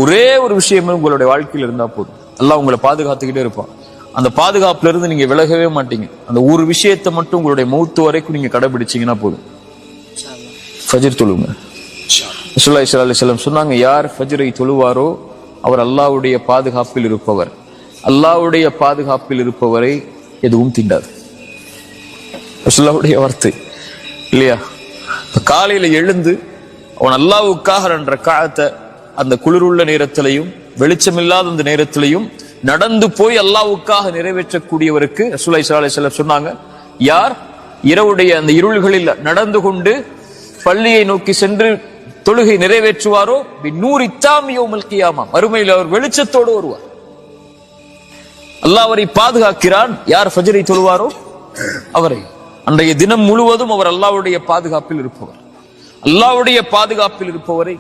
ஒரே ஒரு விஷயமே உங்களுடைய வாழ்க்கையில் இருந்தா போதும், அல்லாஹ் உங்களை பாதுகாத்துக்கிட்டே இருப்பான். அந்த பாதுகாப்புல இருந்து நீங்க விலகவே மாட்டீங்க. அந்த ஒரு விஷயத்தை மட்டும் உங்களுடைய மௌத்து வரைக்கும் நீங்க கடைபிடிச்சீங்கன்னா போதும். ஃபஜ்ர் தொழுங்க. ரசூலுல்லாஹி ஸல்லல்லாஹு அலைஹி வஸல்லம் சொன்னாங்க, யார் ஃபஜ்ரை தொழுவாரோ அவர் அல்லாஹ்வுடைய பாதுகாப்பில் இருப்பவர். அல்லாஹ்வுடைய பாதுகாப்பில் இருப்பவரை எதுவும் தீண்டாது. ரசூலுல்லாஹ்வுடைய வார்த்தை இல்லையா? காலையில எழுந்து அவன் அல்லாஹ்வுக்காக 2 ரக்அத்தை அந்த குளிருள்ள நேரத்திலையும் வெளிச்சமில்லாத அந்த நேரத்திலையும் நடந்து போய் அல்லாஹ்வுக்காக நிறைவேற்றக்கூடியவருக்கு ரசூலுல்லாஹி ஸல்லல்லாஹு அலைஹி வஸல்லம் சொன்னாங்க, யார் இரவுடைய அந்த இருள்களில் நடந்து கொண்டு பள்ளியை நோக்கி சென்று தொழுகை நிறைவேற்றுவாரோ பின்னூர் இத்தாமி யௌமல் கியாமா, மறுமையில் அவர் வெளிச்சத்தோடு வருவார். அல்லாஹ் அவரை பாதுகாக்கிறான். யார் ஃபஜ்ரை தொழுவாரோ அவரை, அன்றைய தினம் முழுவதும் அவர் அல்லாஹ்வுடைய பாதுகாப்பில் இருப்பவர். அல்லாஹ்வுடைய பாதுகாப்பில் இருப்பவரை